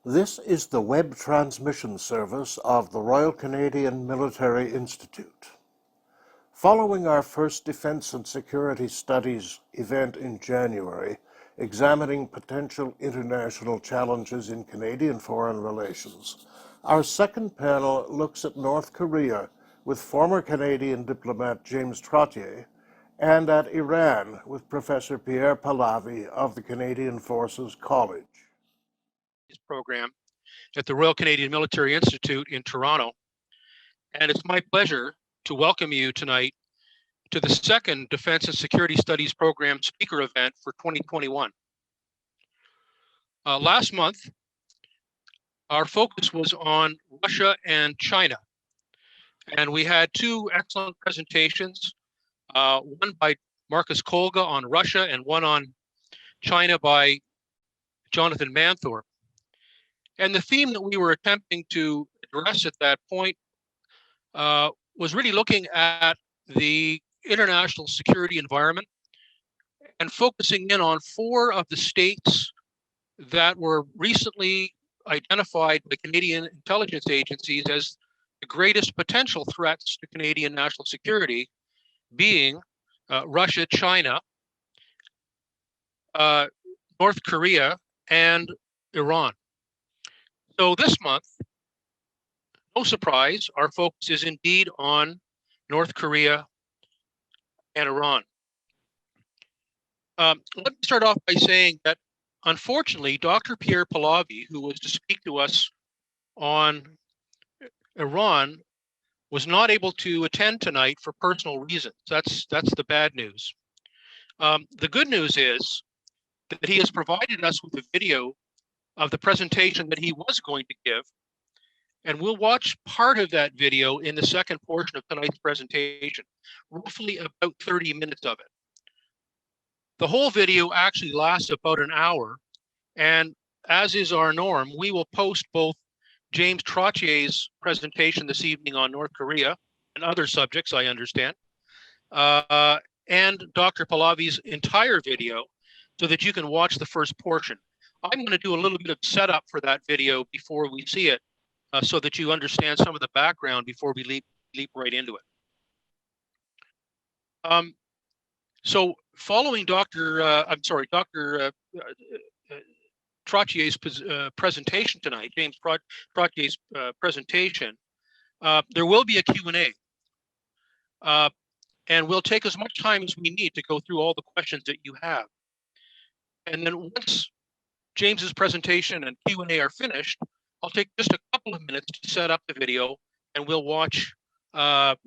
This is the web transmission service of the Royal Canadian Military Institute. Following our first Defence and Security Studies event in January, examining potential international challenges in Canadian foreign relations, our second panel looks at North Korea with former Canadian diplomat James Trottier, and at Iran with Professor Pierre Pahlavi of the Canadian Forces College. Program at the Royal Canadian Military Institute in Toronto. And it's my pleasure to welcome you tonight to the second Defense and Security Studies Program speaker event for 2021. Last month, our focus was on Russia and China. And we had two excellent presentations, one by Marcus Kolga on Russia and one on China by Jonathan Manthorpe. And the theme that we were attempting to address at that point was really looking at the international security environment and focusing in on four of the states that were recently identified by Canadian intelligence agencies as the greatest potential threats to Canadian national security, being Russia, China, North Korea, and Iran. So this month, no surprise, our focus is indeed on North Korea and Iran. Let me start off by saying that, unfortunately, Dr. Pierre Pahlavi, who was to speak to us on Iran, was not able to attend tonight for personal reasons. That's the bad news. The good news is that he has provided us with a video of the presentation that he was going to give, and we'll watch part of that video in the second portion of tonight's presentation, roughly about 30 minutes of it. The whole video actually lasts about an hour, and as is our norm, we will post both James Trottier's presentation this evening on North Korea and other subjects, I understand, and Dr. Pahlavi's entire video so that you can watch the first portion. I'm going to do a little bit of setup for that video before we see it, so that you understand some of the background before we leap right into it. So following Dr. Trottier's presentation tonight, James Trottier's presentation, there will be a Q&A. And we'll take as much time as we need to go through all the questions that you have. And then once James's presentation and Q&A are finished, I'll take just a couple of minutes to set up the video, and we'll watch about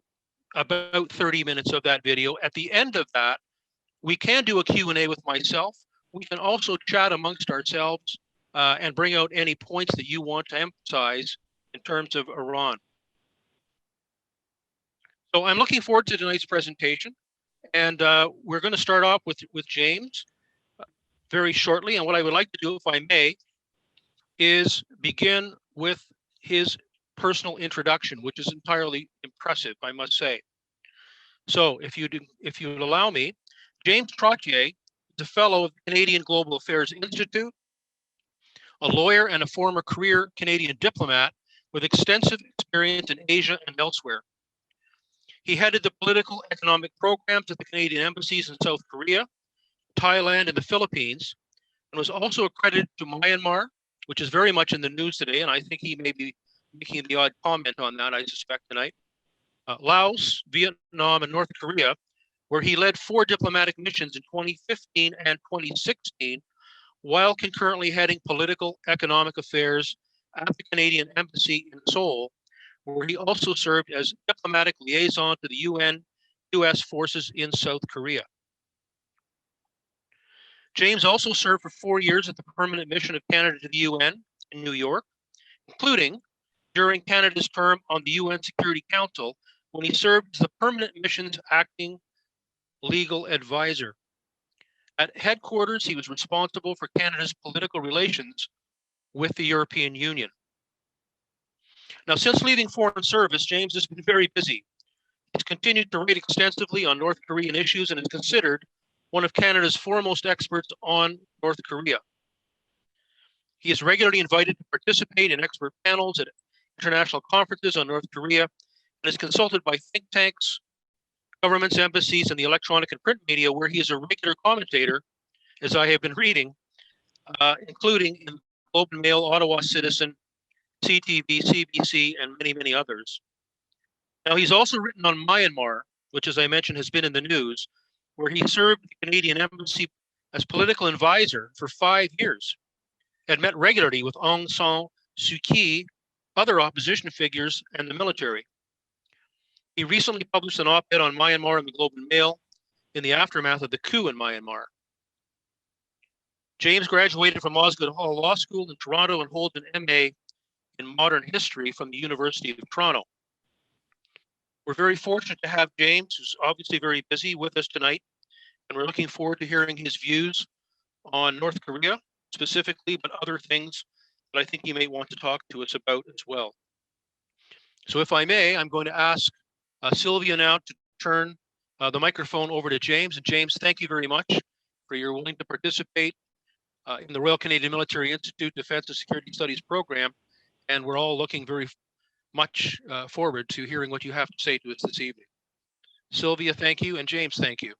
30 minutes of that video. At the end of that, we can do a Q&A with myself. We can also chat amongst ourselves and bring out any points that you want to emphasize in terms of Iran. So I'm looking forward to tonight's presentation, and we're going to start off with James very shortly. And what I would like to do, if I may, is begin with his personal introduction, which is entirely impressive, I must say. So if you would allow me, James Trottier is a fellow of the Canadian Global Affairs Institute, a lawyer and a former career Canadian diplomat with extensive experience in Asia and elsewhere. He headed the political economic programs at the Canadian embassies in South Korea, Thailand, and the Philippines, and was also accredited to Myanmar, which is very much in the news today, and I think he may be making the odd comment on that, I suspect, tonight. Laos, Vietnam, and North Korea, where he led 4 diplomatic missions in 2015 and 2016, while concurrently heading political economic affairs at the Canadian Embassy in Seoul, where he also served as diplomatic liaison to the U.S. forces in South Korea. James also served for 4 years at the Permanent Mission of Canada to the UN in New York, including during Canada's term on the UN Security Council, when he served as the Permanent Mission's acting legal advisor. At headquarters, he was responsible for Canada's political relations with the European Union. Now, since leaving foreign service, James has been very busy. He's continued to write extensively on North Korean issues and is considered one of Canada's foremost experts on North Korea. He is regularly invited to participate in expert panels at international conferences on North Korea and is consulted by think tanks, governments, embassies, and the electronic and print media, where he is a regular commentator, as I have been reading, including in Globe and Mail, Ottawa Citizen, CTV, CBC, and many, many others. Now, he's also written on Myanmar, which, as I mentioned, has been in the news, where he served the Canadian Embassy as political advisor for 5 years and met regularly with Aung San Suu Kyi, other opposition figures, and the military. He recently published an op-ed on Myanmar in the Globe and Mail in the aftermath of the coup in Myanmar. James graduated from Osgoode Hall Law School in Toronto and holds an MA in modern history from the University of Toronto. We're very fortunate to have James, who's obviously very busy, with us tonight, and we're looking forward to hearing his views on North Korea specifically, but other things that I think he may want to talk to us about as well. So if I may, I'm going to ask Sylvia now to turn the microphone over to James. And James, thank you very much for your willing to participate in the Royal Canadian Military Institute Defense and Security Studies program. And we're all looking very much forward to hearing what you have to say to us this evening. Sylvia, thank you. And James, thank you.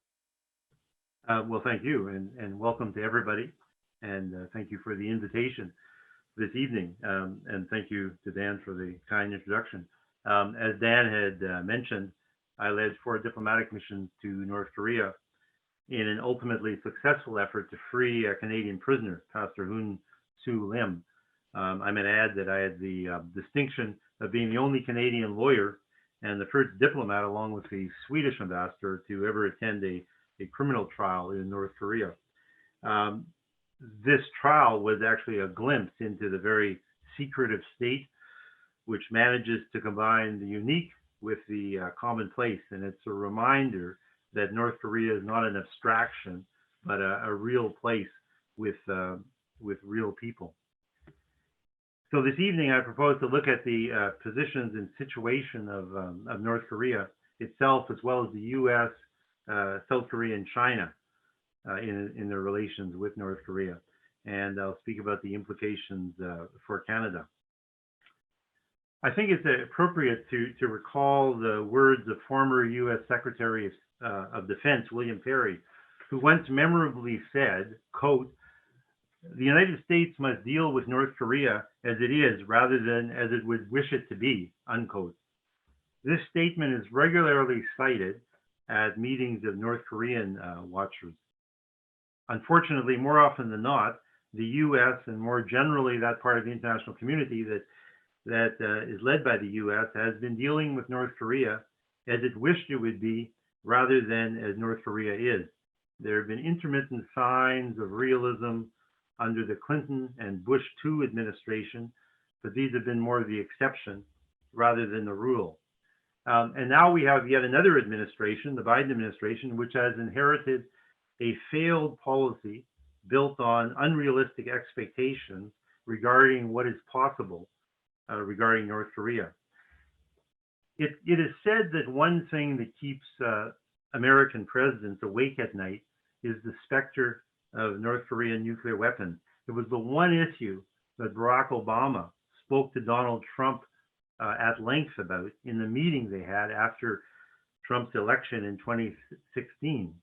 Well, thank you, and welcome to everybody. And thank you for the invitation this evening. And thank you to Dan for the kind introduction. As Dan had mentioned, I led 4 diplomatic missions to North Korea in an ultimately successful effort to free a Canadian prisoner, Pastor Hun Soo Lim. I might add that I had the distinction of being the only Canadian lawyer and the first diplomat, along with the Swedish ambassador, to ever attend a criminal trial in North Korea. This trial was actually a glimpse into the very secretive state, which manages to combine the unique with the commonplace. And it's a reminder that North Korea is not an abstraction, but a real place with real people. So this evening, I propose to look at the positions and situation of North Korea itself, as well as the U.S., South Korea, and China in their relations with North Korea. And I'll speak about the implications for Canada. I think it's appropriate to recall the words of former U.S. Secretary of Defense, William Perry, who once memorably said, quote, "The United States must deal with North Korea as it is rather than as it would wish it to be," unquote. This statement is regularly cited at meetings of North Korean watchers. Unfortunately, more often than not, the U.S. and more generally that part of the international community that is led by the U.S. has been dealing with North Korea as it wished it would be rather than as North Korea is. There have been intermittent signs of realism under the Clinton and Bush II administration, but these have been more the exception rather than the rule. And now we have yet another administration, the Biden administration, which has inherited a failed policy built on unrealistic expectations regarding what is possible regarding North Korea. It is said that one thing that keeps American presidents awake at night is the specter of North Korean nuclear weapons. It was the one issue that Barack Obama spoke to Donald Trump at length about in the meeting they had after Trump's election in 2016.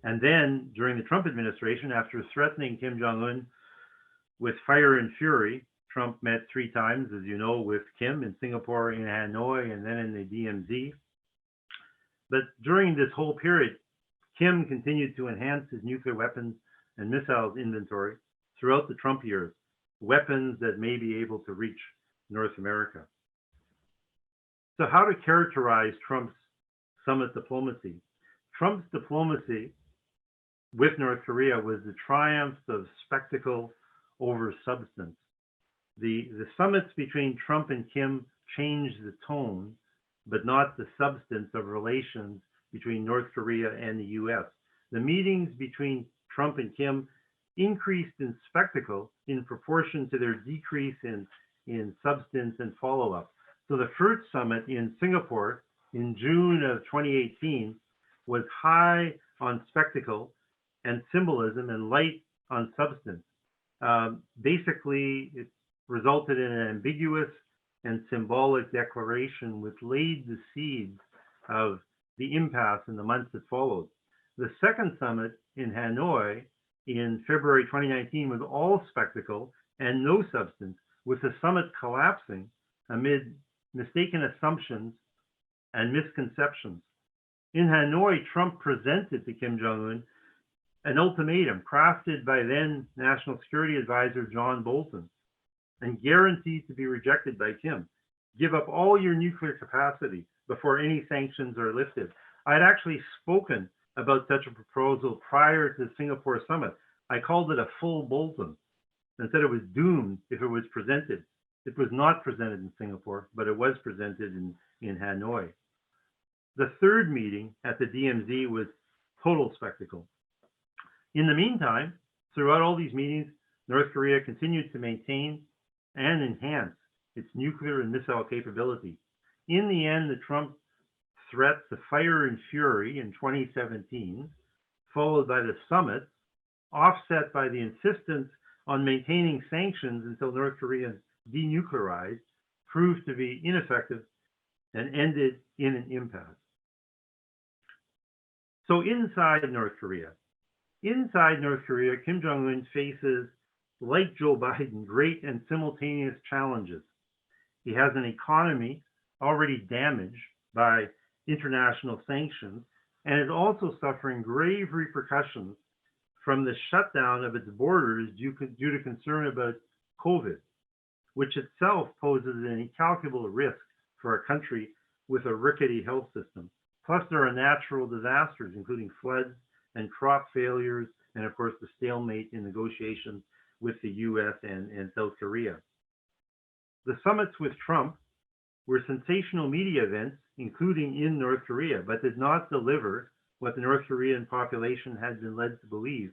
And then during the Trump administration, after threatening Kim Jong-un with fire and fury, Trump met 3 times, as you know, with Kim in Singapore, in Hanoi, and then in the DMZ. But during this whole period, Kim continued to enhance his nuclear weapons and missiles inventory throughout the Trump years, weapons that may be able to reach North America. So how to characterize Trump's summit diplomacy? Trump's diplomacy with North Korea was the triumph of spectacle over substance. The summits between Trump and Kim changed the tone, but not the substance of relations between North Korea and the US. The meetings between Trump and Kim increased in spectacle in proportion to their decrease in substance and follow-up. So the first summit in Singapore in June of 2018 was high on spectacle and symbolism and light on substance. Basically, it resulted in an ambiguous and symbolic declaration which laid the seeds of the impasse in the months that followed. The second summit in Hanoi in February 2019 was all spectacle and no substance, with the summit collapsing amid mistaken assumptions and misconceptions. In Hanoi, Trump presented to Kim Jong-un an ultimatum crafted by then National Security Advisor John Bolton and guaranteed to be rejected by Kim. Give up all your nuclear capacity before any sanctions are lifted. I had actually spoken about such a proposal prior to the Singapore summit. I called it a full Bolton and said it was doomed if it was presented. It was not presented in Singapore, but it was presented in Hanoi. The third meeting at the DMZ was total spectacle. In the meantime, throughout all these meetings, North Korea continued to maintain and enhance its nuclear and missile capability. In the end, the Trump threat to fire and fury in 2017, followed by the summit, offset by the insistence on maintaining sanctions until North Korea denuclearized, proved to be ineffective and ended in an impasse. So inside North Korea, Kim Jong-un faces, like Joe Biden, great and simultaneous challenges. He has an economy already damaged by international sanctions and is also suffering grave repercussions from the shutdown of its borders due to concern about COVID, which itself poses an incalculable risk for a country with a rickety health system. Plus, there are natural disasters, including floods and crop failures, and of course, the stalemate in negotiations with the US and South Korea. The summits with Trump were sensational media events, including in North Korea, but did not deliver what the North Korean population had been led to believe,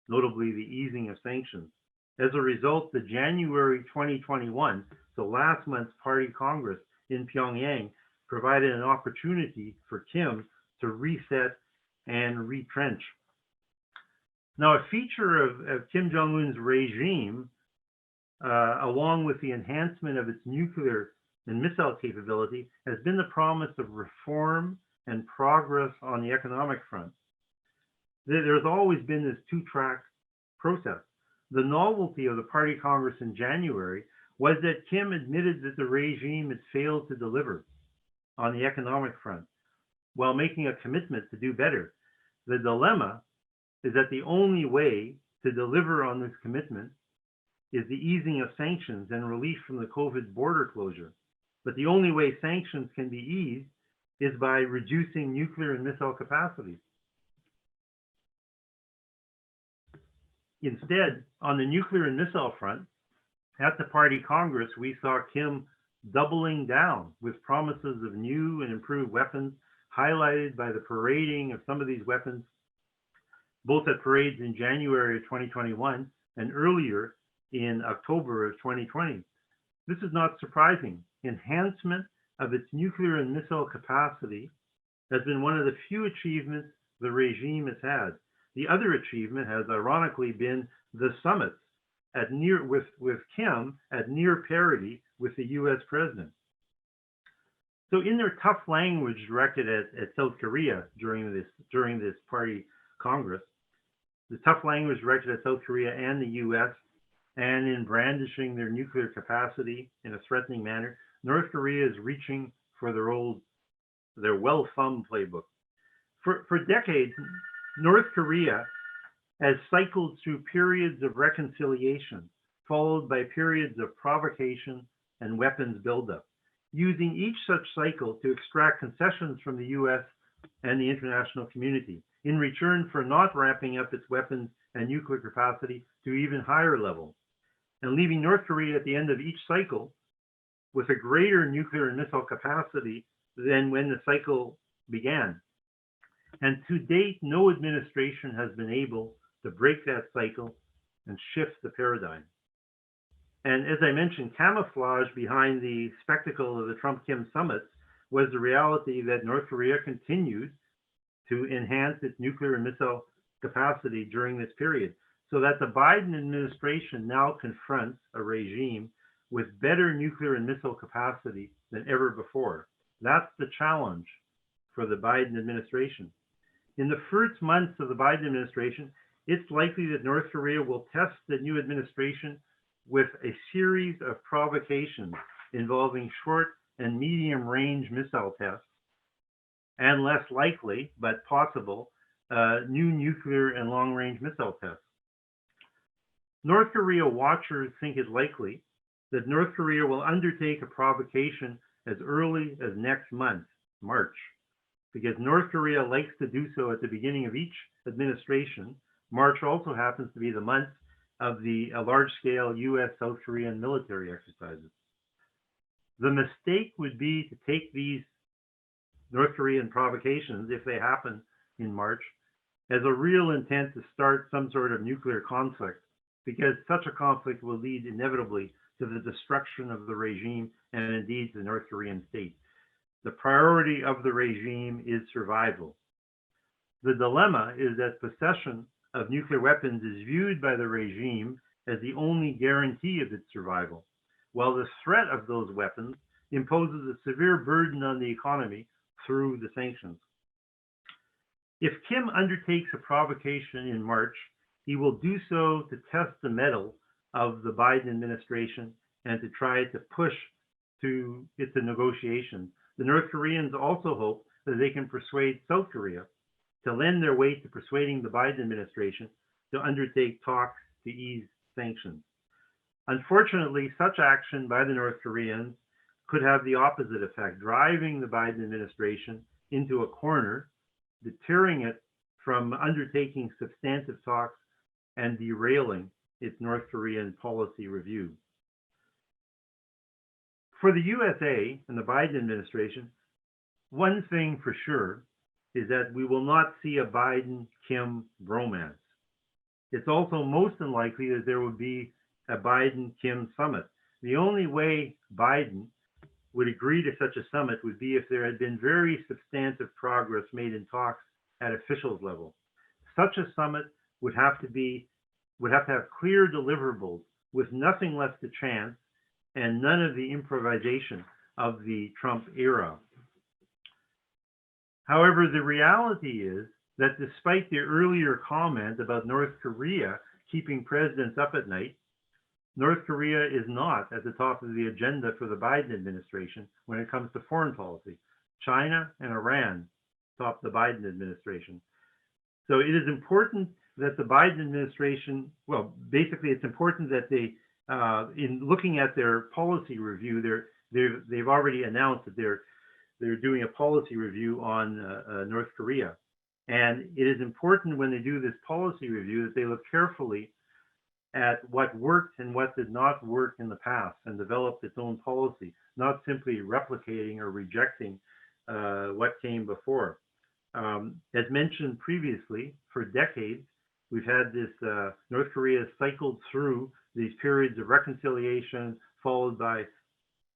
notably the easing of sanctions. As a result, the January 2021, so last month's Party Congress in Pyongyang, provided an opportunity for Kim to reset and retrench. Now, a feature of Kim Jong-un's regime, along with the enhancement of its nuclear and missile capability, has been the promise of reform and progress on the economic front. There's always been this two-track process. The novelty of the Party Congress in January was that Kim admitted that the regime had failed to deliver on the economic front while making a commitment to do better. The dilemma is that the only way to deliver on this commitment is the easing of sanctions and relief from the COVID border closure. But the only way sanctions can be eased is by reducing nuclear and missile capacity. Instead, on the nuclear and missile front, at the Party Congress, we saw Kim doubling down with promises of new and improved weapons, highlighted by the parading of some of these weapons, both at parades in January of 2021 and earlier in October of 2020. This is not surprising. Enhancement of its nuclear and missile capacity has been one of the few achievements the regime has had. The other achievement has ironically been the summits at with Kim at near parity with the US president. So in their tough language directed at South Korea during this Party Congress, the tough language directed at South Korea and the US, and in brandishing their nuclear capacity in a threatening manner, North Korea is reaching for their well-thumbed playbook. For decades, North Korea has cycled through periods of reconciliation, followed by periods of provocation and weapons buildup, using each such cycle to extract concessions from the US and the international community in return for not ramping up its weapons and nuclear capacity to even higher levels, and leaving North Korea at the end of each cycle with a greater nuclear and missile capacity than when the cycle began. And to date, no administration has been able to break that cycle and shift the paradigm. And as I mentioned, camouflage behind the spectacle of the Trump-Kim summits was the reality that North Korea continued to enhance its nuclear and missile capacity during this period. so that the Biden administration now confronts a regime with better nuclear and missile capacity than ever before. That's the challenge for the Biden administration. In the first months of the Biden administration, it's likely that North Korea will test the new administration with a series of provocations involving short and medium range missile tests, and less likely, but possible, new nuclear and long range missile tests. North Korea watchers think it likely that North Korea will undertake a provocation as early as next month, March, because North Korea likes to do so at the beginning of each administration. March also happens to be the month of the large-scale US South Korean military exercises. The mistake would be to take these North Korean provocations, if they happen in March, as a real intent to start some sort of nuclear conflict, because such a conflict will lead inevitably to the destruction of the regime and indeed the North Korean state. The priority of the regime is survival. The dilemma is that possession of nuclear weapons is viewed by the regime as the only guarantee of its survival, while the threat of those weapons imposes a severe burden on the economy through the sanctions. If Kim undertakes a provocation in March, he will do so to test the mettle of the Biden administration and to try to push to the negotiations. The North Koreans also hope that they can persuade South Korea to lend their weight to persuading the Biden administration to undertake talks to ease sanctions. Unfortunately, such action by the North Koreans could have the opposite effect, driving the Biden administration into a corner, deterring it from undertaking substantive talks and derailing its North Korean policy review. For the USA and the Biden administration, one thing for sure is that we will not see a Biden-Kim bromance. It's also most unlikely that there would be a Biden-Kim summit. The only way Biden would agree to such a summit would be if there had been very substantive progress made in talks at officials level. Such a summit would have to have clear deliverables with nothing left to chance and none of the improvisation of the Trump era. However, the reality is that despite the earlier comment about North Korea keeping presidents up at night, North Korea is not at the top of the agenda for the Biden administration when it comes to foreign policy. China and Iran top the Biden administration. So it is important that the Biden administration, well, basically it's important that they, in looking at their policy review, they've already announced that they're doing a policy review on North Korea. And it is important when they do this policy review that they look carefully at what worked and what did not work in the past and develop its own policy, not simply replicating or rejecting what came before. As mentioned previously, for decades, we've had this, North Korea cycled through these periods of reconciliation followed by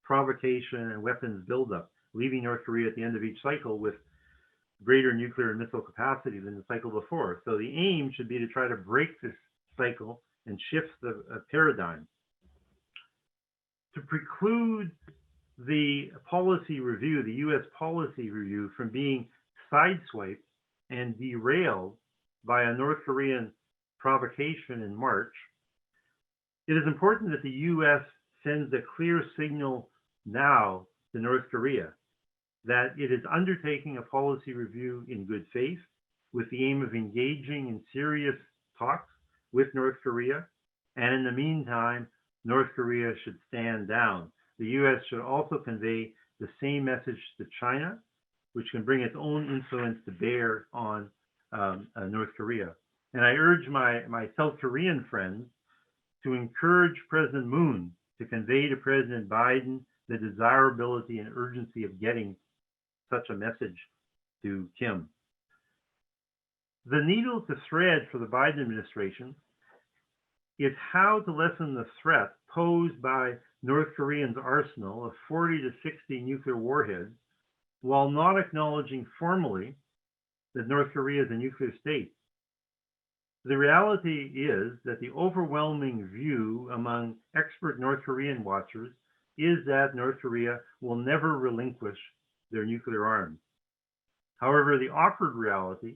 provocation and weapons buildup, leaving North Korea at the end of each cycle with greater nuclear and missile capacity than the cycle before. So the aim should be to try to break this cycle and shift the paradigm. To preclude the policy review, the US policy review, from being sideswiped and derailed by a North Korean provocation in March, it is important that the US sends a clear signal now to North Korea that it is undertaking a policy review in good faith with the aim of engaging in serious talks with North Korea. And in the meantime, North Korea should stand down. The US should also convey the same message to China, which can bring its own influence to bear on North Korea. And I urge my South Korean friends to encourage President Moon to convey to President Biden the desirability and urgency of getting such a message to Kim. The needle to thread for the Biden administration is how to lessen the threat posed by North Korea's arsenal of 40 to 60 nuclear warheads while not acknowledging formally that North Korea is a nuclear state. The reality is that the overwhelming view among expert North Korean watchers is that North Korea will never relinquish their nuclear arms. However, the awkward reality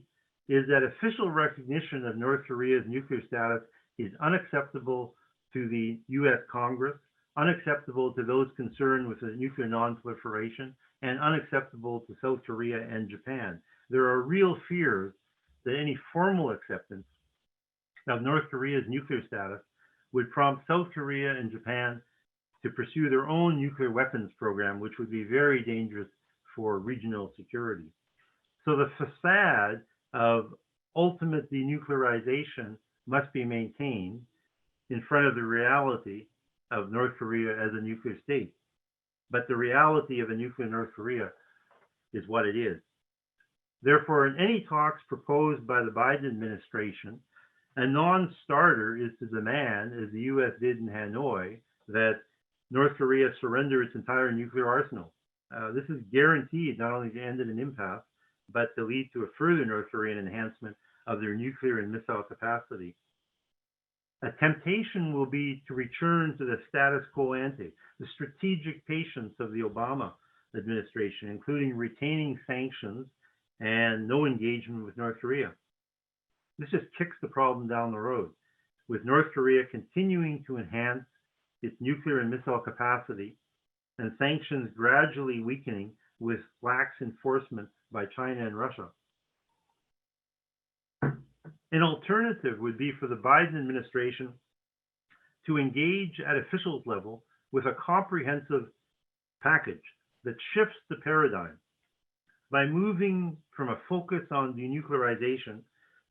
is that official recognition of North Korea's nuclear status is unacceptable to the US Congress, unacceptable to those concerned with the nuclear non-proliferation, and unacceptable to South Korea and Japan. There are real fears that any formal acceptance of North Korea's nuclear status would prompt South Korea and Japan to pursue their own nuclear weapons program, which would be very dangerous for regional security. So the facade of ultimate denuclearization must be maintained in front of the reality of North Korea as a nuclear state. But the reality of a nuclear North Korea is what it is. Therefore, in any talks proposed by the Biden administration, a non-starter is to demand, as the US did in Hanoi, that North Korea surrender its entire nuclear arsenal. This is guaranteed not only to end in an impasse, but to lead to a further North Korean enhancement of their nuclear and missile capacity. A temptation will be to return to the status quo ante, the strategic patience of the Obama administration, including retaining sanctions and no engagement with North Korea. This just kicks the problem down the road, with North Korea continuing to enhance its nuclear and missile capacity and sanctions gradually weakening with lax enforcement by China and Russia. An alternative would be for the Biden administration to engage at officials level with a comprehensive package that shifts the paradigm by moving from a focus on denuclearization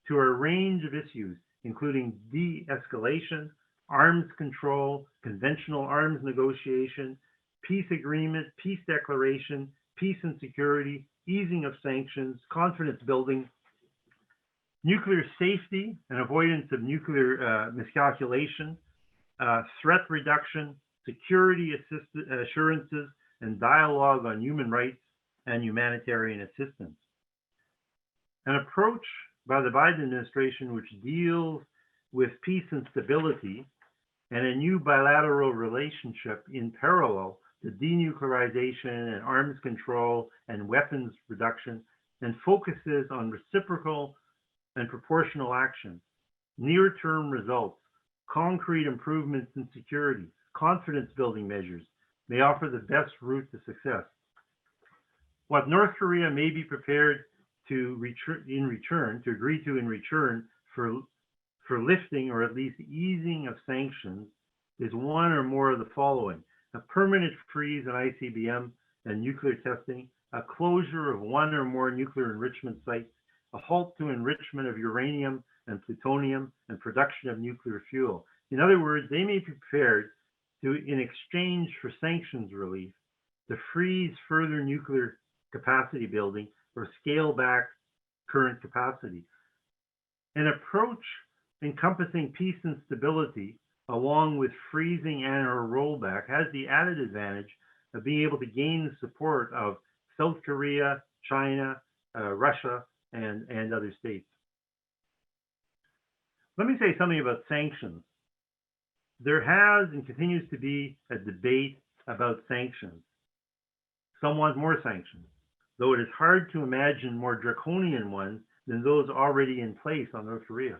to a range of issues, including de-escalation, arms control, conventional arms negotiation, peace agreement, peace declaration, peace and security, easing of sanctions, confidence building, nuclear safety and avoidance of nuclear miscalculation, threat reduction, security assurances, and dialogue on human rights and humanitarian assistance. An approach by the Biden administration which deals with peace and stability and a new bilateral relationship in parallel to denuclearization and arms control and weapons reduction, and focuses on reciprocal and proportional action, near-term results, concrete improvements in security, confidence-building measures may offer the best route to success. What North Korea may be prepared to agree to in return for lifting or at least easing of sanctions is one or more of the following: a permanent freeze on ICBM and nuclear testing, a closure of one or more nuclear enrichment sites, a halt to enrichment of uranium and plutonium, and production of nuclear fuel. In other words, they may be prepared to, in exchange for sanctions relief, to freeze further nuclear capacity building or scale back current capacity. An approach encompassing peace and stability, along with freezing and or rollback, has the added advantage of being able to gain the support of South Korea, China, Russia, and other states. Let me say something about sanctions. There has and continues to be a debate about sanctions. Some want more sanctions, though it is hard to imagine more draconian ones than those already in place on North Korea.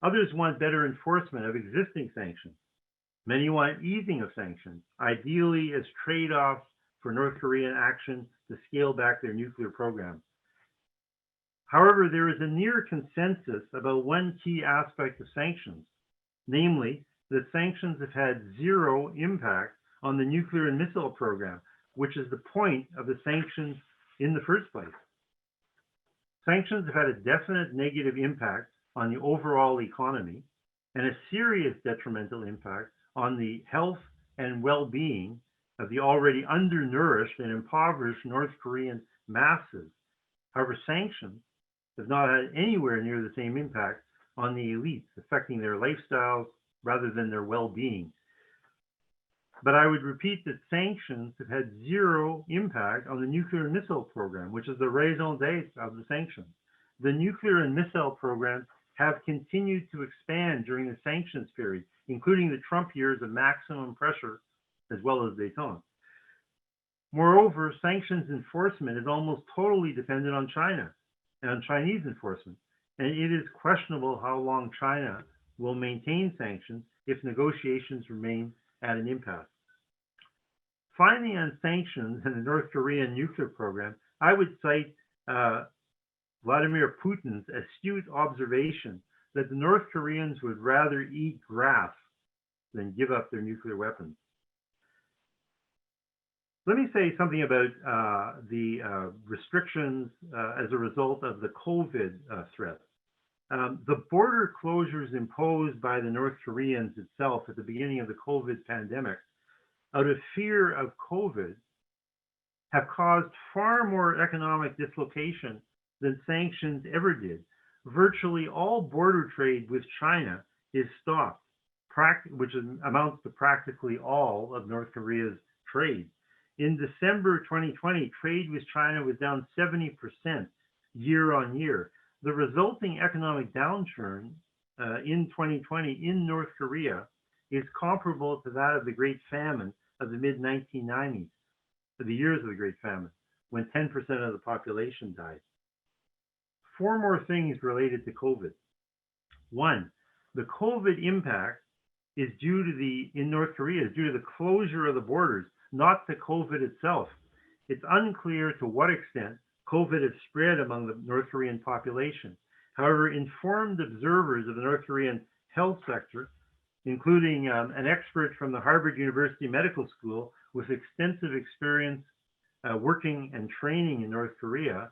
Others want better enforcement of existing sanctions. Many want easing of sanctions, ideally as trade-offs for North Korean action to scale back their nuclear program. However, there is a near consensus about one key aspect of sanctions, namely that sanctions have had zero impact on the nuclear and missile program, which is the point of the sanctions in the first place. Sanctions have had a definite negative impact on the overall economy and a serious detrimental impact on the health and well-being of the already undernourished and impoverished North Korean masses. However, sanctions have not had anywhere near the same impact on the elites, affecting their lifestyles rather than their well-being. But I would repeat that sanctions have had zero impact on the nuclear and missile program, which is the raison d'etre of the sanctions. The nuclear and missile program have continued to expand during the sanctions period, including the Trump years of maximum pressure, as well as détente. Moreover, sanctions enforcement is almost totally dependent on China and on Chinese enforcement, and it is questionable how long China will maintain sanctions if negotiations remain at an impasse. Finally, on sanctions and the North Korean nuclear program, I would cite Vladimir Putin's astute observation that the North Koreans would rather eat grass than give up their nuclear weapons. Let me say something about the restrictions as a result of the COVID threat. The border closures imposed by the North Koreans itself at the beginning of the COVID pandemic, out of fear of COVID, have caused far more economic dislocation than sanctions ever did. Virtually all border trade with China is stopped, which amounts to practically all of North Korea's trade. In December 2020, trade with China was down 70% year on year. The resulting economic downturn in 2020 in North Korea is comparable to that of the Great Famine of the mid-1990s, the years of the Great Famine, when 10% of the population died. Four more things related to COVID. One, the COVID impact is due to in North Korea, is due to the closure of the borders, not to COVID itself. It's unclear to what extent COVID has spread among the North Korean population. However, informed observers of the North Korean health sector, including an expert from the Harvard University Medical School with extensive experience working and training in North Korea,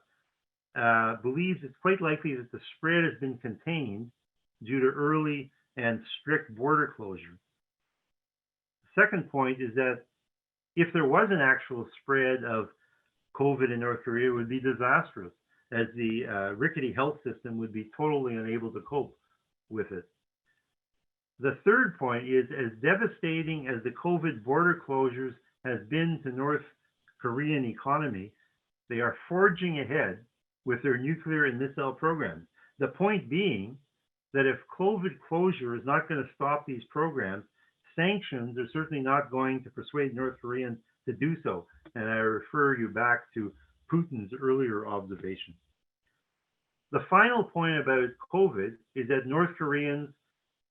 believes it's quite likely that the spread has been contained due to early and strict border closure. The second point is that if there was an actual spread of COVID in North Korea, it would be disastrous, as the rickety health system would be totally unable to cope with it. The third point is, as devastating as the COVID border closures has been to North Korean economy, they are forging ahead with their nuclear and missile programs. The point being that if COVID closure is not going to stop these programs, sanctions are certainly not going to persuade North Koreans to do so. And I refer you back to Putin's earlier observation. The final point about COVID is that North Koreans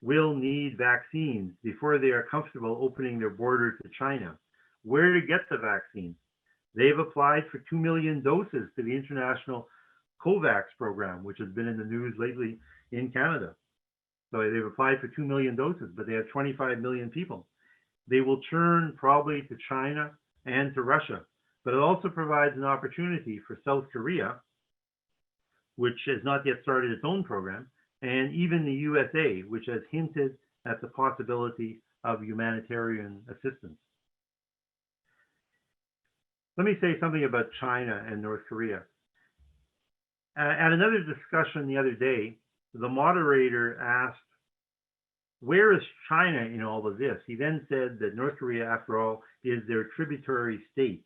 will need vaccines before they are comfortable opening their border to China. Where to get the vaccines? They've applied for 2 million doses to the international COVAX program, which has been in the news lately in Canada. So they've applied for 2 million doses, but they have 25 million people. They will turn probably to China and to Russia, but it also provides an opportunity for South Korea, which has not yet started its own program, and even the USA, which has hinted at the possibility of humanitarian assistance. Let me say something about China and North Korea. At another discussion the other day, the moderator asked, where is China in all of this? He then said that North Korea, after all, is their tributary state,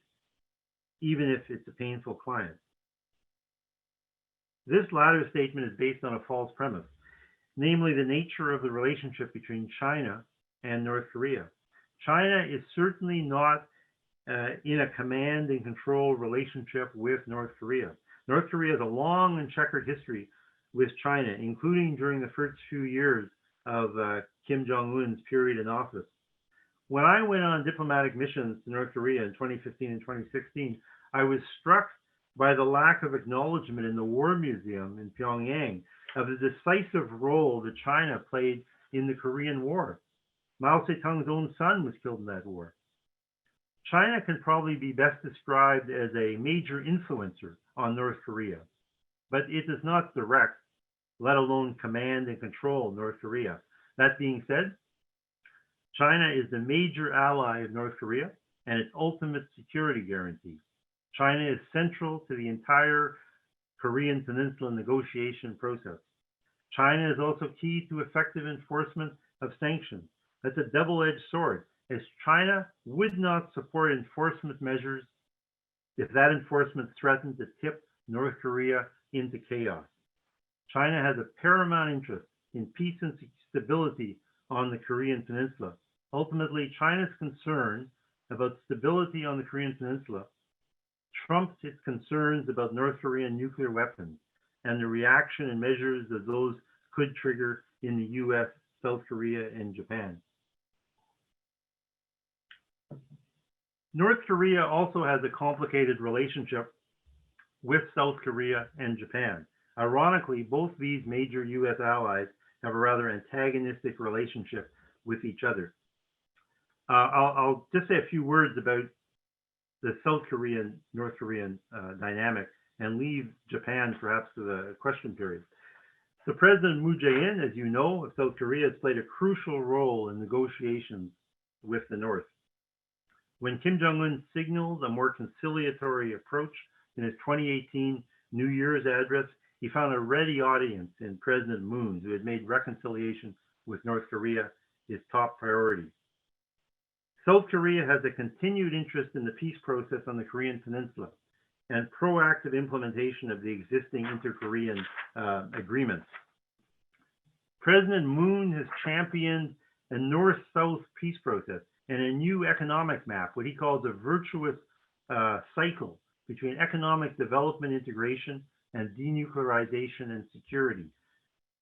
even if it's a painful client. This latter statement is based on a false premise, namely the nature of the relationship between China and North Korea. China is certainly not in a command and control relationship with North Korea. North Korea has a long and checkered history with China, including during the first few years of Kim Jong-un's period in office. When I went on diplomatic missions to North Korea in 2015 and 2016, I was struck by the lack of acknowledgement in the War Museum in Pyongyang of the decisive role that China played in the Korean War. Mao Zedong's own son was killed in that war. China can probably be best described as a major influencer on North Korea, but it does not direct, let alone command and control North Korea. That being said, China is the major ally of North Korea and its ultimate security guarantee. China is central to the entire Korean Peninsula negotiation process. China is also key to effective enforcement of sanctions. That's a double-edged sword, as China would not support enforcement measures if that enforcement threatened to tip North Korea into chaos. China has a paramount interest in peace and stability on the Korean Peninsula. Ultimately, China's concern about stability on the Korean Peninsula trumps its concerns about North Korean nuclear weapons and the reaction and measures that those could trigger in the US, South Korea, and Japan. North Korea also has a complicated relationship with South Korea and Japan. Ironically, both these major US allies have a rather antagonistic relationship with each other. I'll just say a few words about the South Korean, North Korean dynamic and leave Japan perhaps to the question period. So President Moon Jae-in, as you know, of South Korea, has played a crucial role in negotiations with the North. When Kim Jong-un signaled a more conciliatory approach in his 2018 New Year's address, he found a ready audience in President Moon, who had made reconciliation with North Korea his top priority. South Korea has a continued interest in the peace process on the Korean Peninsula and proactive implementation of the existing inter-Korean agreements. President Moon has championed a North-South peace process and a new economic map, what he calls a virtuous cycle between economic development integration and denuclearization and security.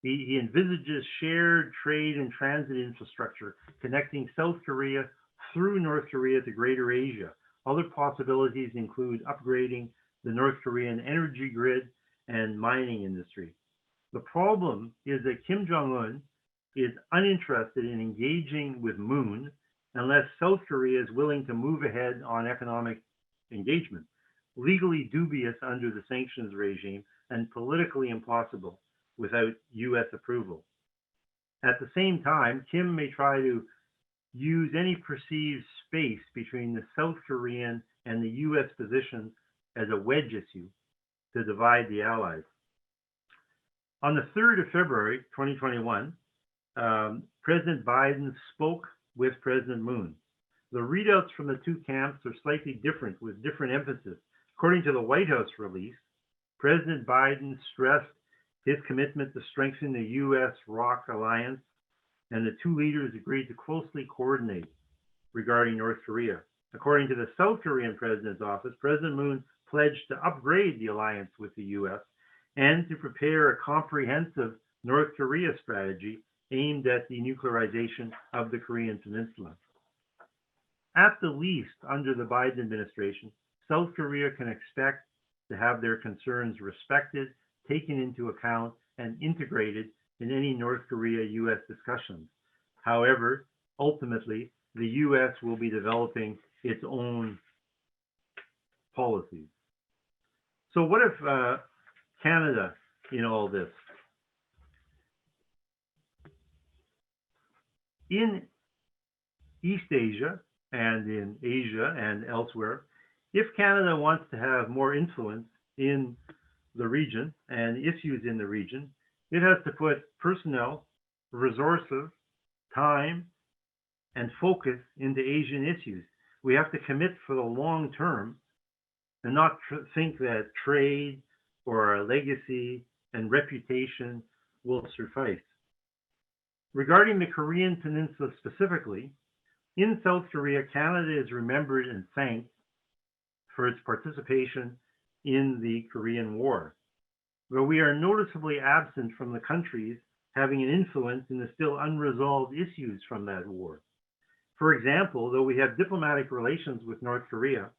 He envisages shared trade and transit infrastructure connecting South Korea through North Korea to Greater Asia. Other possibilities include upgrading the North Korean energy grid and mining industry. The problem is that Kim Jong-un is uninterested in engaging with Moon unless South Korea is willing to move ahead on economic engagement, legally dubious under the sanctions regime and politically impossible without US approval. At the same time, Kim may try to use any perceived space between the South Korean and the US position as a wedge issue to divide the allies. On the 3rd of February, 2021, President Biden spoke with President Moon. The readouts from the two camps are slightly different with different emphasis. According to the White House release, President Biden stressed his commitment to strengthen the US-ROC alliance, and the two leaders agreed to closely coordinate regarding North Korea. According to the South Korean president's office, President Moon pledged to upgrade the alliance with the US and to prepare a comprehensive North Korea strategy aimed at denuclearization of the Korean Peninsula. At the least, under the Biden administration, South Korea can expect to have their concerns respected, taken into account, and integrated in any North Korea-US discussions. However, ultimately, the US will be developing its own policies. So what if Canada in all this? In East Asia and in Asia and elsewhere, if Canada wants to have more influence in the region and issues in the region, it has to put personnel, resources, time, and focus into Asian issues. We have to commit for the long term and not think that trade or our legacy and reputation will suffice. Regarding the Korean Peninsula specifically, in South Korea, Canada is remembered and thanked for its participation in the Korean War, but we are noticeably absent from the countries having an influence in the still unresolved issues from that war. For example, though we have diplomatic relations with North Korea,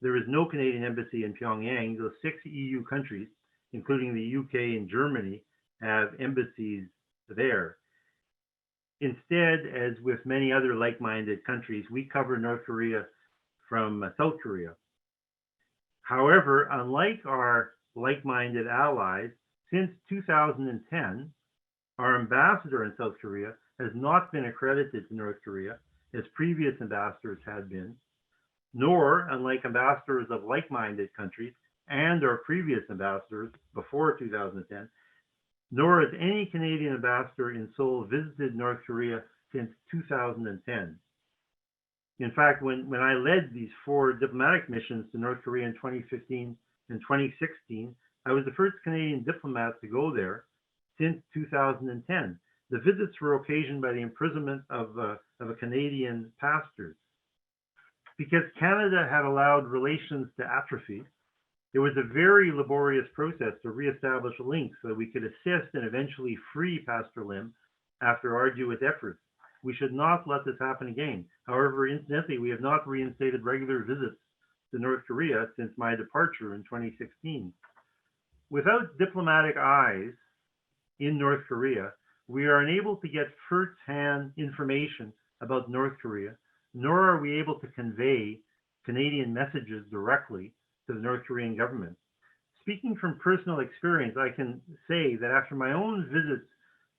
there is no Canadian embassy in Pyongyang. Those 6 EU countries, including the UK and Germany, have embassies there. Instead, as with many other like-minded countries, we cover North Korea from South Korea. However, unlike our like-minded allies, since 2010, our ambassador in South Korea has not been accredited to North Korea as previous ambassadors had been, nor, unlike ambassadors of like-minded countries and our previous ambassadors before 2010, nor has any Canadian ambassador in Seoul visited North Korea since 2010. In fact, when I led these 4 diplomatic missions to North Korea in 2015 and 2016, I was the first Canadian diplomat to go there since 2010. The visits were occasioned by the imprisonment of a Canadian pastor. Because Canada had allowed relations to atrophy, it was a very laborious process to reestablish links so that we could assist and eventually free Pastor Lim after arduous efforts. We should not let this happen again. However, incidentally, we have not reinstated regular visits to North Korea since my departure in 2016. Without diplomatic eyes in North Korea, we are unable to get first-hand information about North Korea, nor are we able to convey Canadian messages directly to the North Korean government. Speaking from personal experience, I can say that after my own visits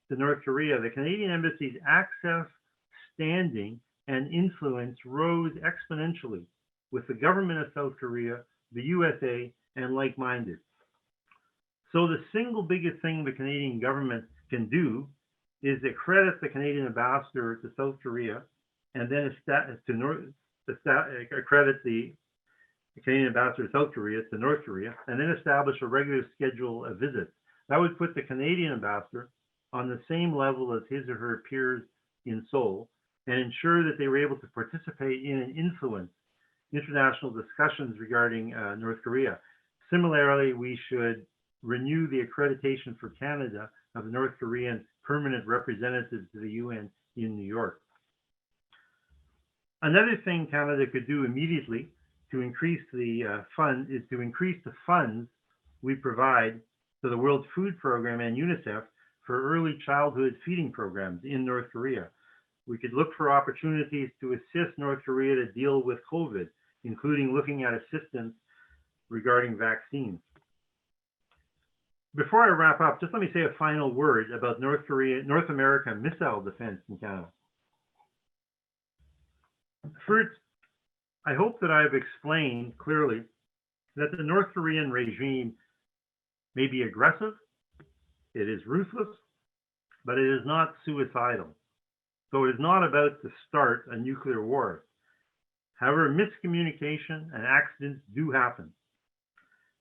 to North Korea, the Canadian Embassy's access, standing, and influence rose exponentially with the government of South Korea, the USA, and like-minded. So the single biggest thing the Canadian government can do is accredit the Canadian ambassador to South Korea, and then accredit the Canadian ambassador to South Korea to North Korea, and then establish a regular schedule of visits. That would put the Canadian ambassador on the same level as his or her peers in Seoul, and ensure that they were able to participate in and influence international discussions regarding North Korea. Similarly, we should renew the accreditation for Canada of the North Korean permanent representative to the UN in New York. Another thing Canada could do immediately to increase the funds we provide to the World Food Program and UNICEF for early childhood feeding programs in North Korea. We could look for opportunities to assist North Korea to deal with COVID, including looking at assistance regarding vaccines. Before I wrap up, just let me say a final word about North America missile defense in Canada. First, I hope that I've explained clearly that the North Korean regime may be aggressive, it is ruthless, but it is not suicidal. So it is not about to start a nuclear war. However, miscommunication and accidents do happen.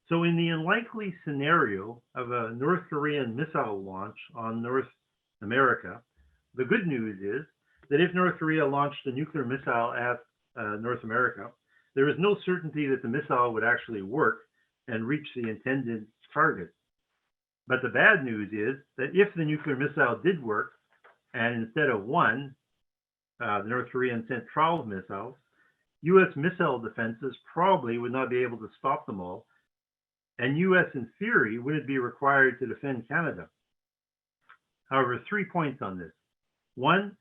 So in the unlikely scenario of a North Korean missile launch on North America, the good news is that if North Korea launched a nuclear missile at North America, there is no certainty that the missile would actually work and reach the intended target. But the bad news is that if the nuclear missile did work, and instead of one, the North Koreans sent 12 missiles, US missile defenses probably would not be able to stop them all, and US in theory wouldn't be required to defend Canada. However, 3 points on this. One,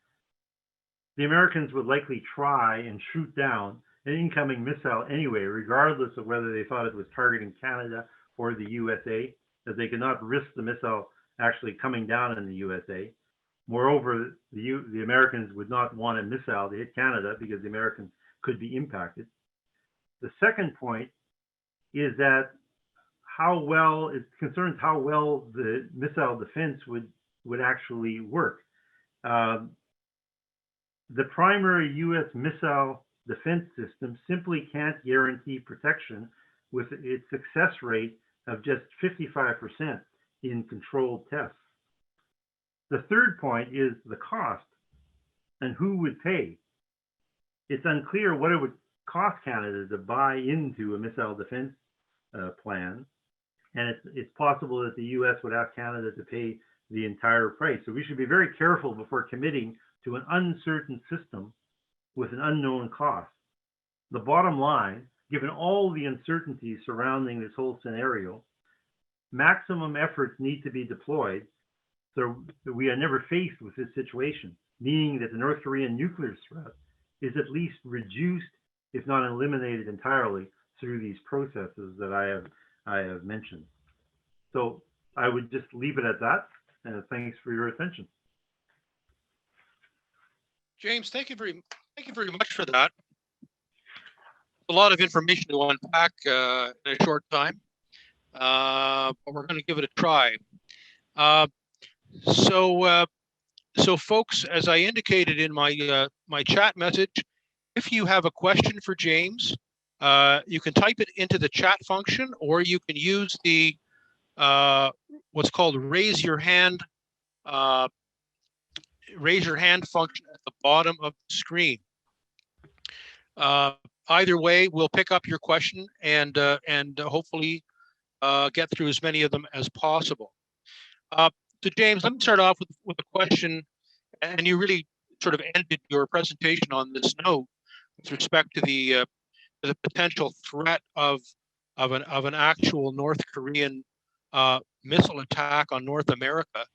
the Americans would likely try and shoot down an incoming missile anyway, regardless of whether they thought it was targeting Canada or the USA, as they could not risk the missile actually coming down in the USA. Moreover, the Americans would not want a missile to hit Canada because the Americans could be impacted. The second point is that it concerns how well the missile defense would actually work. The primary US missile defense system simply can't guarantee protection with its success rate of just 55% in controlled tests. The third point is the cost and who would pay. It's unclear what it would cost Canada to buy into a missile defense plan, and it's possible that the US would ask Canada to pay the entire price. So we should be very careful before committing to an uncertain system with an unknown cost. The bottom line, given all the uncertainties surrounding this whole scenario, maximum efforts need to be deployed so that we are never faced with this situation, meaning that the North Korean nuclear threat is at least reduced, if not eliminated entirely, through these processes that I have mentioned. So I would just leave it at that, and thanks for your attention. James, thank you very much for that. A lot of information to unpack in a short time, but we're going to give it a try. So folks, as I indicated in my my chat message, if you have a question for James, you can type it into the chat function, or you can use the what's called uh, raise your hand function at the bottom of the screen. Either way, we'll pick up your question and hopefully get through as many of them as possible. So James, let me start off with a question, and you really sort of ended your presentation on this note with respect to the potential threat of an actual North Korean missile attack on North America.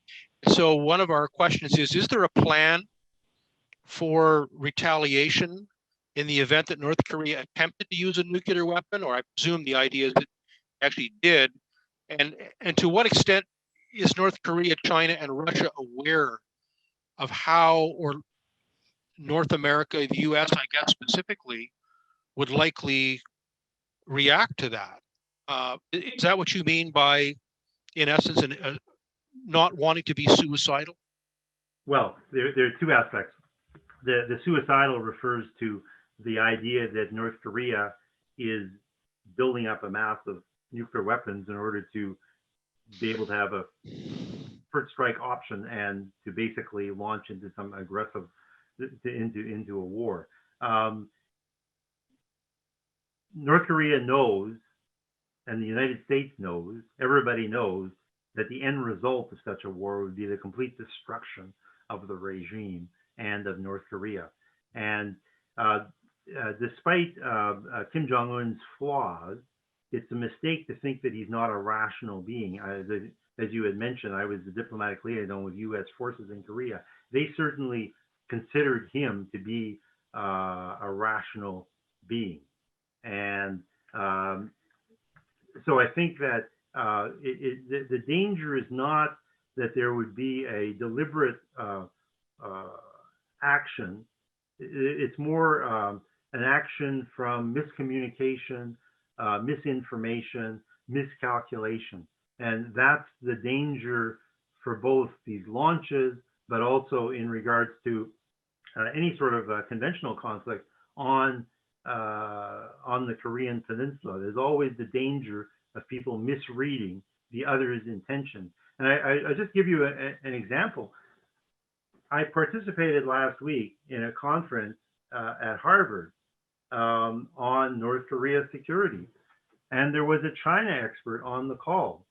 So one of our questions is there a plan for retaliation in the event that North Korea attempted to use a nuclear weapon, or I presume the idea is that it actually did, and to what extent is North Korea, China, and Russia aware of how, or North America, the US, I guess specifically, would likely react to that? Is that what you mean by, in essence, not wanting to be suicidal? Well, there are two aspects. The suicidal refers to the idea that North Korea is building up a mass of nuclear weapons in order to be able to have a first strike option and to basically launch into some aggressive into a war. North Korea knows, and the United States knows, everybody knows that the end result of such a war would be the complete destruction of the regime and of North Korea. And despite Kim Jong-un's flaws, it's a mistake to think that he's not a rational being. As you had mentioned, I was the diplomatic liaison with U.S. forces in Korea. They certainly considered him to be a rational being. And so I think that the danger is not that there would be a deliberate action. It's more an action from miscommunication, misinformation, miscalculation. And that's the danger for both these launches, but also in regards to any sort of conventional conflict on the Korean Peninsula. There's always the danger of people misreading the other's intention. And I just give you an example. I participated last week in a conference at Harvard on North Korea security. And there was a China expert on the call.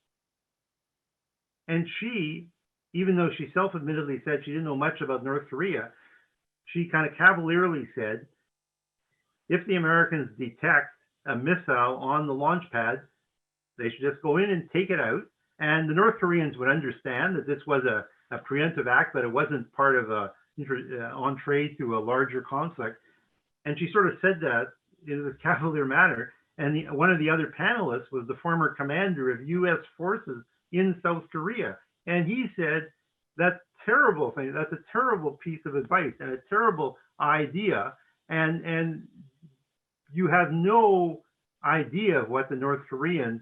And she, even though she self-admittedly said she didn't know much about North Korea, she kind of cavalierly said, if the Americans detect a missile on the launch pad, they should just go in and take it out. And the North Koreans would understand that this was a preemptive act, but it wasn't part of a entree to a larger conflict. And she sort of said that in a cavalier manner. And one of the other panelists was the former commander of U.S. forces in South Korea. And he said, that's terrible thing. That's a terrible piece of advice and a terrible idea. And you have no idea of what the North Koreans,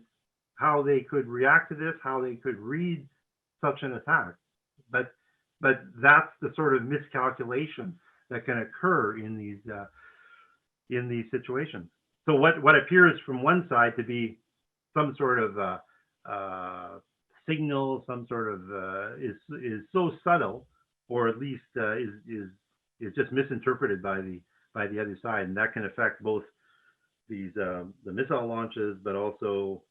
how they could react to this, how they could read such an attack. But that's the sort of miscalculation that can occur in these situations. So what appears from one side to be some sort of signal, some sort of is so subtle, or at least is just misinterpreted by the other side, and that can affect both these the missile launches, but also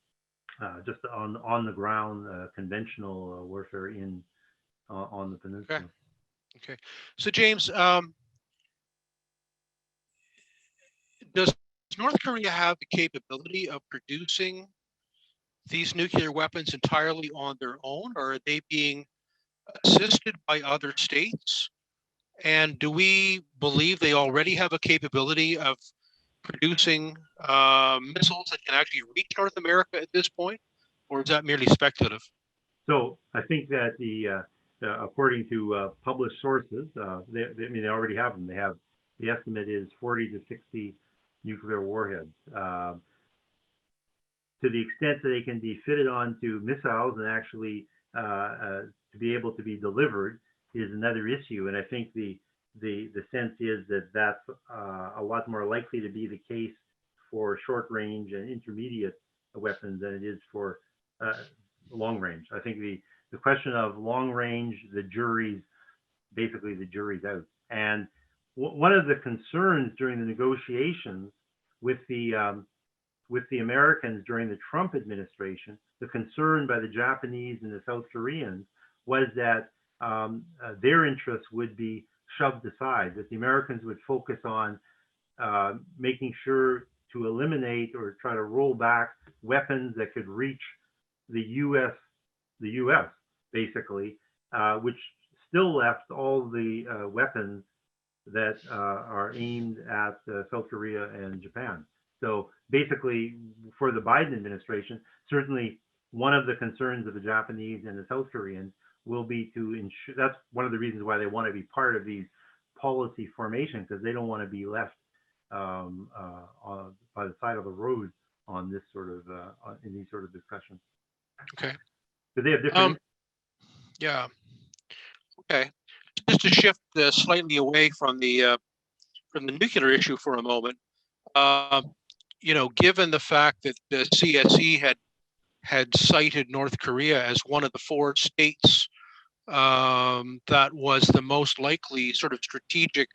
just on the ground conventional warfare on the peninsula. Okay. So James, does North Korea have the capability of producing these nuclear weapons entirely on their own, or are they being assisted by other states? And do we believe they already have a capability of producing missiles that can actually reach North America at this point, or is that merely speculative? So I think that according to published sources, they already have them. They have, the estimate is 40 to 60 nuclear warheads. To the extent that they can be fitted onto missiles and actually to be able to be delivered is another issue. And I think the sense is that that's a lot more likely to be the case for short range and intermediate weapons than it is for long range. I think the question of long range, the jury's out. And one of the concerns during the negotiations with the Americans during the Trump administration, the concern by the Japanese and the South Koreans was that their interests would be shoved aside, that the Americans would focus on making sure to eliminate or try to roll back weapons that could reach the U.S. Basically, which still left all the weapons that are aimed at South Korea and Japan. So basically, for the Biden administration, certainly one of the concerns of the Japanese and the South Koreans will be to ensure, that's one of the reasons why they want to be part of these policy formation, because they don't want to be left by the side of the road on this sort of in these sort of discussions. Okay. Because they have different. Yeah. Okay. Just to shift slightly away from the nuclear issue for a moment, given the fact that the CSE had cited North Korea as one of the 4 states that was the most likely sort of strategic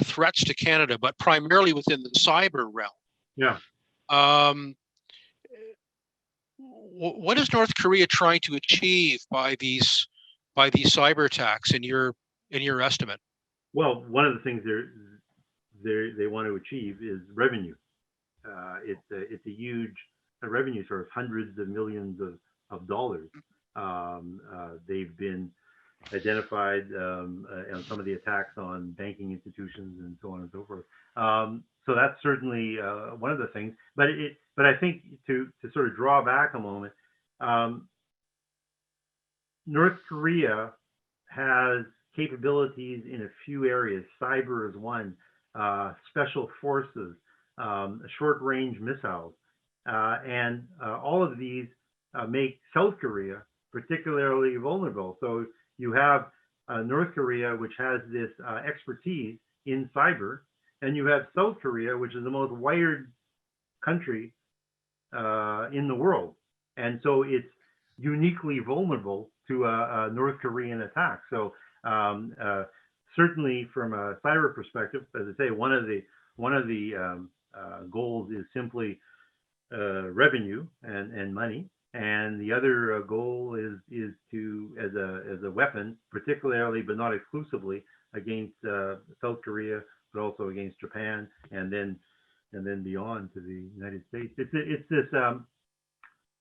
threats to Canada, but primarily within the cyber realm. Yeah. What is North Korea trying to achieve by these cyber attacks in your estimate? Well, one of the things they want to achieve is revenue. It's a huge revenue source, hundreds of millions of dollars. They've been identified on some of the attacks on banking institutions and so on and so forth. So that's certainly one of the things. But I think to sort of draw back a moment, North Korea has capabilities in a few areas. Cyber is one, special forces, short-range missiles, and all of these make South Korea particularly vulnerable. So you have North Korea, which has this expertise in cyber, and you have South Korea, which is the most wired country in the world, and so it's uniquely vulnerable to a North Korean attack. So certainly, from a cyber perspective, as I say, one of the goals is simply revenue and money, and the other goal is to as a weapon, particularly but not exclusively against South Korea, but also against Japan, and then beyond to the United States. It's this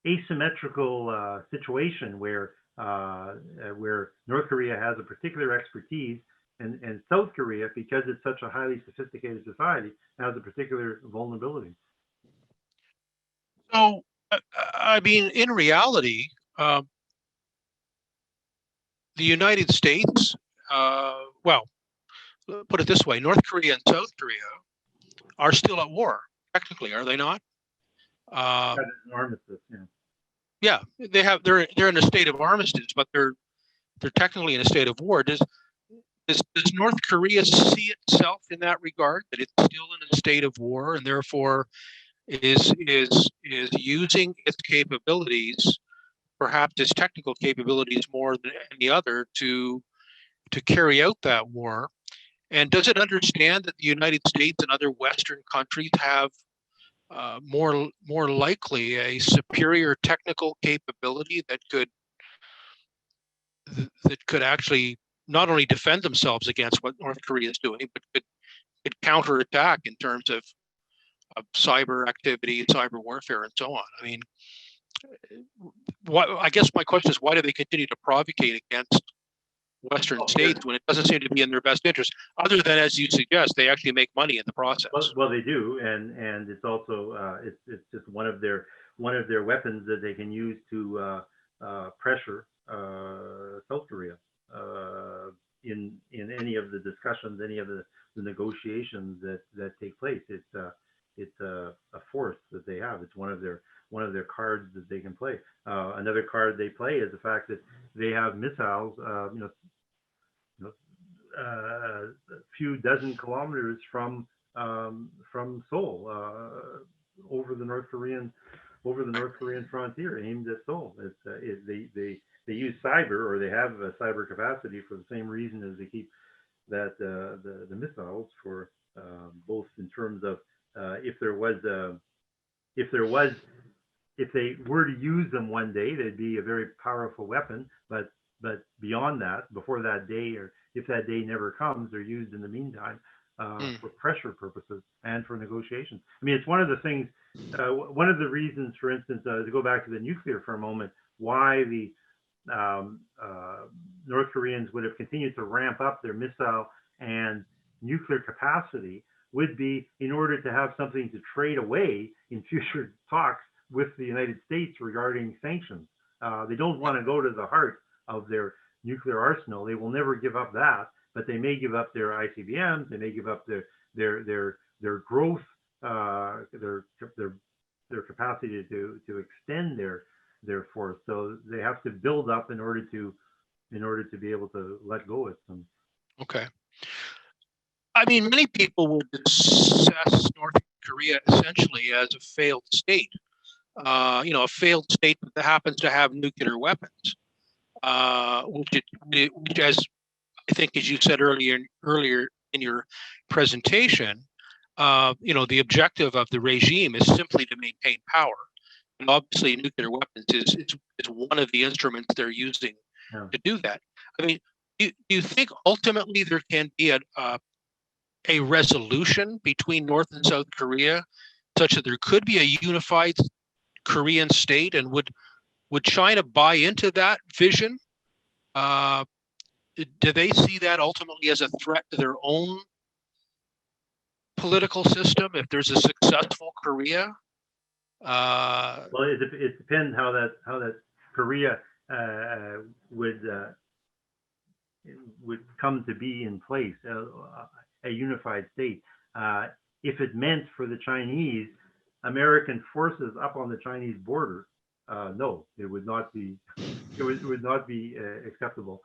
asymmetrical situation where North Korea has a particular expertise, and South Korea, because it's such a highly sophisticated society, has a particular vulnerability. So, I mean, in reality, the United States, well, put it this way, North Korea and South Korea are still at war, technically, are they not? That is an armistice, yeah. Yeah, they're in a state of armistice, but they're technically in a state of war. Does North Korea see itself in that regard, that it's still in a state of war, and therefore is using its capabilities, perhaps its technical capabilities more than any other, to carry out that war? And does it understand that the United States and other Western countries have more likely a superior technical capability that could actually not only defend themselves against what North Korea is doing, but could counterattack in terms of cyber activity, cyber warfare, and so on? I mean, I guess my question is, why do they continue to provocate against Western states when it doesn't seem to be in their best interest, other than, as you suggest, they actually make money in the process? Well, they do, and it's also it's just one of their weapons that they can use to pressure South Korea in any of the discussions, any of the negotiations that take place. It's a force that they have. It's one of their cards that they can play. Another card they play is the fact that they have missiles, a few dozen kilometers from Seoul, over the North Korean over the North Korean frontier aimed at Seoul. They use cyber, or they have a cyber capacity for the same reason as they keep that the missiles for both in terms of if they were to use them one day, they'd be a very powerful weapon. But beyond that, before that day, or if that day never comes, they're used in the meantime for pressure purposes and for negotiations. I mean, it's one of the things, one of the reasons, for instance, to go back to the nuclear for a moment, why the North Koreans would have continued to ramp up their missile and nuclear capacity would be in order to have something to trade away in future talks with the United States regarding sanctions. They don't want to go to the heart of their nuclear arsenal. They will never give up that, but they may give up their ICBMs. They may give up their growth, their capacity to extend their force. So they have to build up in order to be able to let go of some. Okay. I mean, many people would assess North Korea essentially as a failed state. A failed state that happens to have nuclear weapons, which, as I think, as you said earlier in your presentation, the objective of the regime is simply to maintain power. And obviously, nuclear weapons is one of the instruments they're using to do that. I mean, do you think ultimately there can be a resolution between North and South Korea such that there could be a unified Korean state, and would China buy into that vision? Do they see that ultimately as a threat to their own political system if there's a successful Korea? Well, it depends how that Korea would come to be in place, a unified state. If it meant for the Chinese American forces up on the Chinese border, no, it would not be. It would not be acceptable.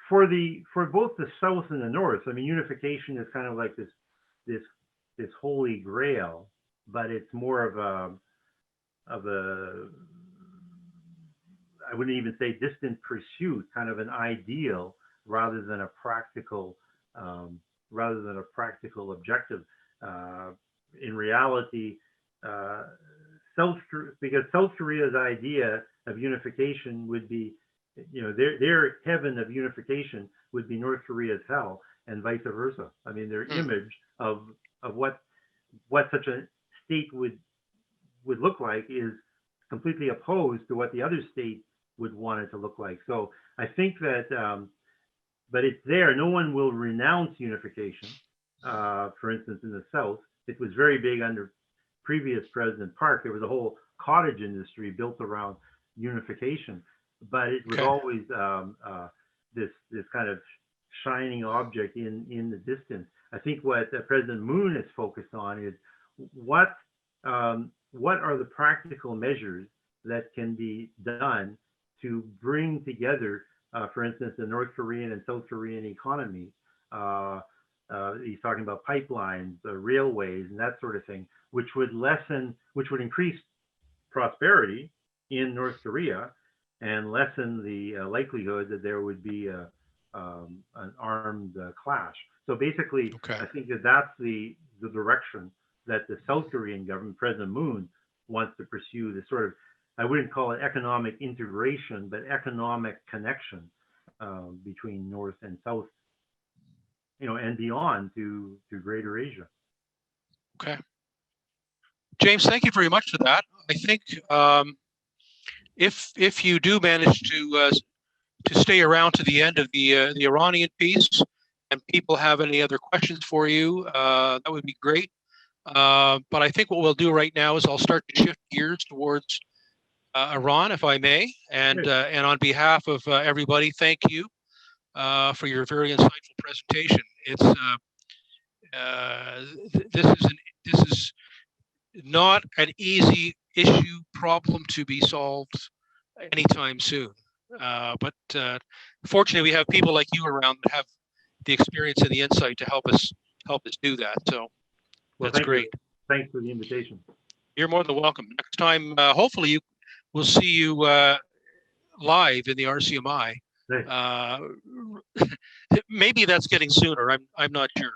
For both the South and the North, I mean, unification is kind of like this holy grail, but it's more of a I wouldn't even say distant pursuit, kind of an ideal rather than a practical objective. In reality, because South Korea's idea of unification would be, their heaven of unification would be North Korea's hell, and vice versa. I mean, their image of what such a state would look like is completely opposed to what the other state would want it to look like. So I think that, but it's there. No one will renounce unification. For instance, in the South, it was very big under previous President Park. There was a whole cottage industry built around unification, but it was always this kind of shining object in the distance. I think what President Moon is focused on is what are the practical measures that can be done to bring together, for instance, the North Korean and South Korean economies. He's talking about pipelines, railways, and that sort of thing, which would increase prosperity in North Korea and lessen the likelihood that there would be an armed clash. So basically, I think that's the direction that the South Korean government, President Moon, wants to pursue, this sort of, I wouldn't call it economic integration, but economic connection between North and South, and beyond to Greater Asia. Okay. James, thank you very much for that. I think if you do manage to stay around to the end of the Iranian piece, and people have any other questions for you, that would be great. But I think what we'll do right now is I'll start to shift gears towards Iran, if I may, and on behalf of everybody, thank you for your very insightful presentation. It's this is not an easy problem to be solved anytime soon. But fortunately, we have people like you around that have the experience and the insight to help us do that. So that's great. Thanks for the invitation. You're more than welcome. Next time, hopefully, we'll see you live in the RCMI. Great. Maybe that's getting sooner. I'm not sure.